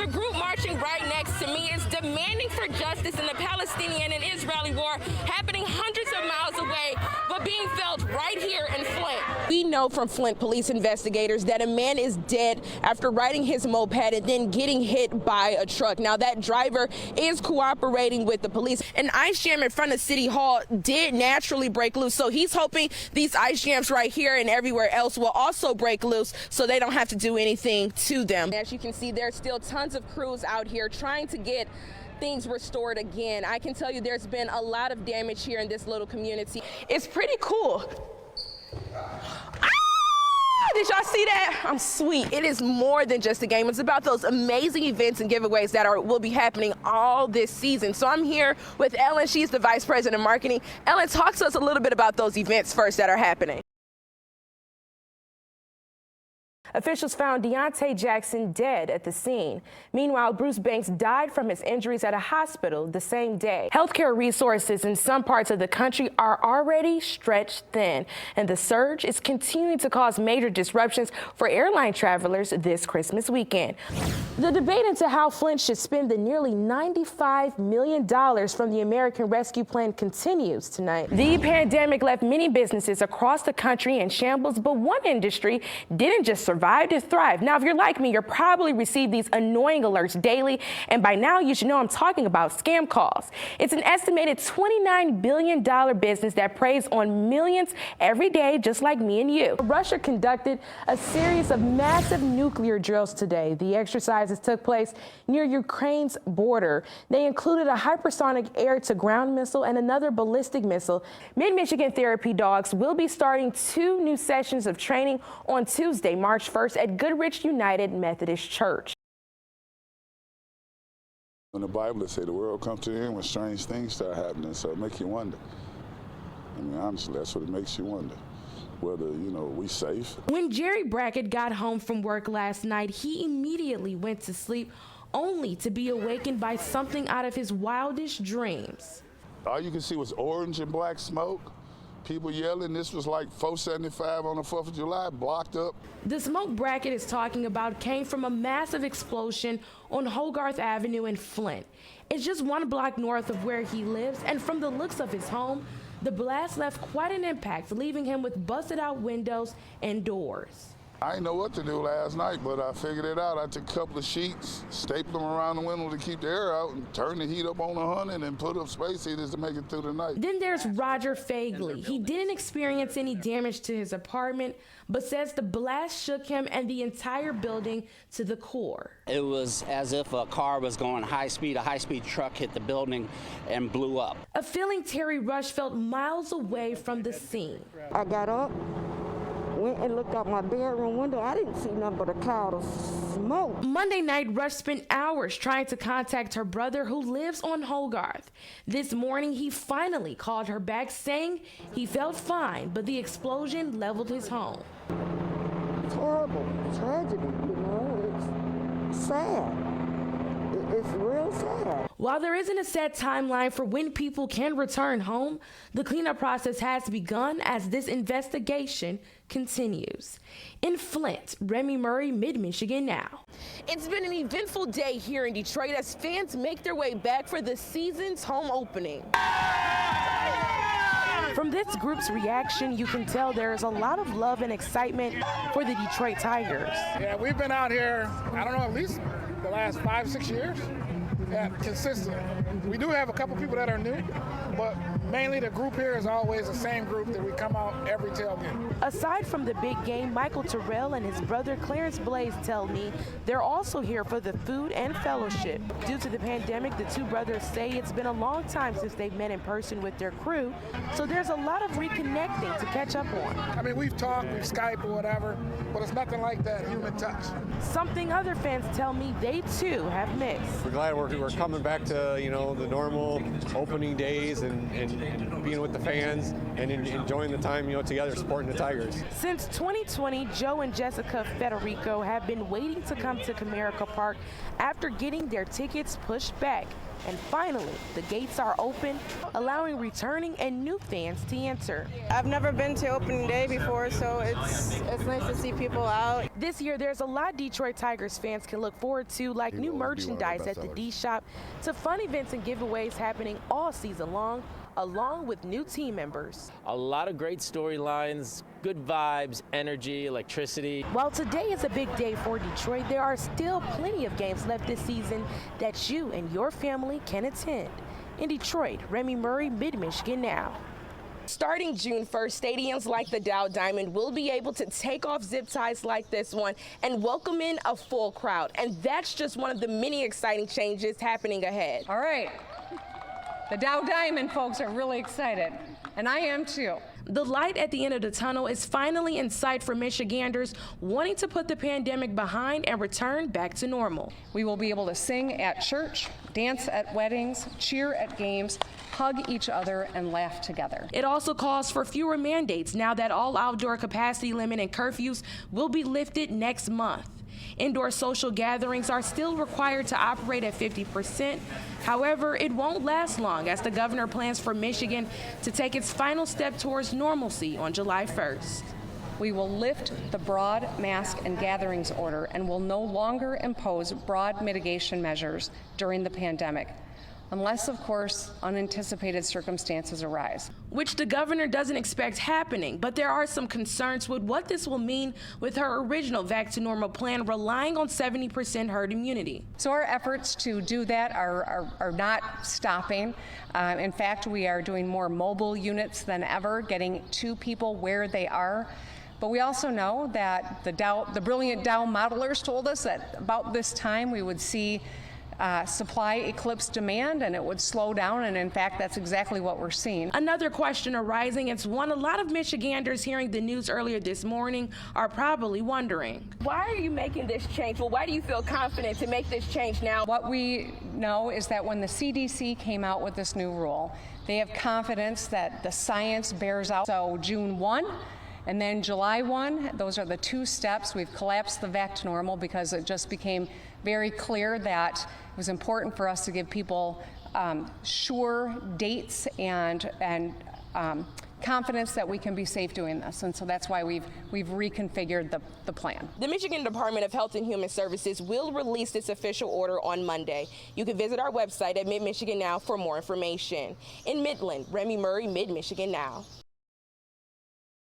The group marching right next to me is demanding for justice in the Palestinian and Israeli war happening hundreds of miles away, but being felt right here in Flint. We know from Flint police investigators that a man is dead after riding his moped and then getting hit by a truck. Now, that driver is cooperating with the police. An ice jam in front of City Hall did naturally break loose, so he's hoping these ice jams right here and everywhere else will also break loose so they don't have to do anything to them. As you can see, there's still tons of crews out here trying to get things restored again. I can tell you there's been a lot of damage here in this little community. It's pretty cool. Did y'all see that? I'm sweet. It is more than just a game. It's about those amazing events and giveaways that will be happening all this season. So I'm here with Ellen. She's the Vice President of Marketing. Ellen, talk to us a little bit about those events first that are happening. Officials found Deontay Jackson dead at the scene. Meanwhile, Bruce Banks died from his injuries at a hospital the same day. Healthcare resources in some parts of the country are already stretched thin, and the surge is continuing to cause major disruptions for airline travelers this Christmas weekend. The debate into how Flint should spend the nearly $95 million from the American Rescue Plan continues tonight. The pandemic left many businesses across the country in shambles, but one industry didn't just survive to thrive. Now, if you're like me, you're probably receive these annoying alerts daily, and by now you should know I'm talking about scam calls. It's an estimated $29 billion business that preys on millions every day, just like me and you. Russia conducted a series of massive nuclear drills today. The exercises took place near Ukraine's border. They included a hypersonic air-to-ground missile and another ballistic missile. Mid-Michigan therapy dogs will be starting 2 new sessions of training on Tuesday, March 1st at Goodrich United Methodist Church. In the Bible, it says the world comes to an end when strange things start happening, so it makes you wonder. I mean, honestly, that's what it makes you wonder, whether, we safe. When Jerry Brackett got home from work last night, he immediately went to sleep, only to be awakened by something out of his wildest dreams. All you can see was orange and black smoke. People yelling. This was like 475 on the 4th of July, blocked up. The smoke Brackett is talking about came from a massive explosion on Hogarth Avenue in Flint. It's just 1 block north of where he lives, and from the looks of his home, the blast left quite an impact, leaving him with busted out windows and doors. I didn't know what to do last night, but I figured it out. I took a couple of sheets, stapled them around the window to keep the air out, and turned the heat up on 100 and put up space heaters to make it through the night. Then there's Roger Fagley. He didn't experience any damage to his apartment, but says the blast shook him and the entire building to the core. It was as if a car was going high speed. A high-speed truck hit the building and blew up. A feeling Terry Rush felt miles away from the scene. I got up, went and looked out my bedroom window. I didn't see nothing but a cloud of smoke. Monday night, Rush spent hours trying to contact her brother who lives on Hogarth. This morning, he finally called her back saying he felt fine, but the explosion leveled his home. It's horrible, tragedy, it's sad. It's real sad. While there isn't a set timeline for when people can return home, the cleanup process has begun as this investigation continues. In Flint, Remi Murrey, Mid-Michigan Now. It's been an eventful day here in Detroit as fans make their way back for the season's home opening. From this group's reaction, you can tell there is a lot of love and excitement for the Detroit Tigers. Yeah, we've been out here, I don't know, at least the last 5-6 years. Yeah, consistent. We do have a couple people that are new, but mainly the group here is always the same group that we come out every tailgate. Aside from the big game, Michael Terrell and his brother Clarence Blaze tell me they're also here for the food and fellowship. Due to the pandemic, the two brothers say it's been a long time since they've met in person with their crew, so there's a lot of reconnecting to catch up on. I mean, we've talked, we've Skyped or whatever, but it's nothing like that human touch. Something other fans tell me they too have missed. We're glad we're coming back to, the normal opening days and being with the fans and enjoying the time, together, supporting the Tigers. Since 2020, Joe and Jessica Federico have been waiting to come to Comerica Park after getting their tickets pushed back. And finally, the gates are open, allowing returning and new fans to enter. I've never been to opening day before, so it's nice to see people out. This year, there's a lot Detroit Tigers fans can look forward to, like new merchandise at the D Shop, to fun events and giveaways happening all season long, along with new team members. A lot of great storylines, good vibes, energy, electricity. While today is a big day for Detroit, there are still plenty of games left this season that you and your family can attend. In Detroit, Remi Murrey, Mid-Michigan Now. Starting June 1st, stadiums like the Dow Diamond will be able to take off zip ties like this one and welcome in a full crowd. And that's just one of the many exciting changes happening ahead. All right. The Dow Diamond folks are really excited, and I am too. The light at the end of the tunnel is finally in sight for Michiganders wanting to put the pandemic behind and return back to normal. We will be able to sing at church, dance at weddings, cheer at games, hug each other, and laugh together. It also calls for fewer mandates now that all outdoor capacity limit and curfews will be lifted next month. Indoor social gatherings are still required to operate at 50%. However, it won't last long as the governor plans for Michigan to take its final step towards normalcy on July 1st. We will lift the broad mask and gatherings order and will no longer impose broad mitigation measures during the pandemic, unless, of course, unanticipated circumstances arise. Which the governor doesn't expect happening, but there are some concerns with what this will mean with her original back to normal plan relying on 70% herd immunity. So our efforts to do that are not stopping. In fact, we are doing more mobile units than ever, getting to people where they are. But we also know that the brilliant Dow modelers told us that about this time we would see supply eclipse demand and it would slow down, and in fact that's exactly what we're seeing. Another question arising, it's one a lot of Michiganders hearing the news earlier this morning are probably wondering. Why are you making this change? Well, why do you feel confident to make this change now? What we know is that when the CDC came out with this new rule, they have confidence that the science bears out. So June 1 and then July 1, those are the two steps. We've collapsed the back to normal because it just became very clear that it was important for us to give people sure dates and confidence that we can be safe doing this. And so that's why we've reconfigured the plan. The Michigan Department of Health and Human Services will release its official order on Monday. You can visit our website at Mid-Michigan Now for more information. In Midland, Remi Murrey, Mid-Michigan Now.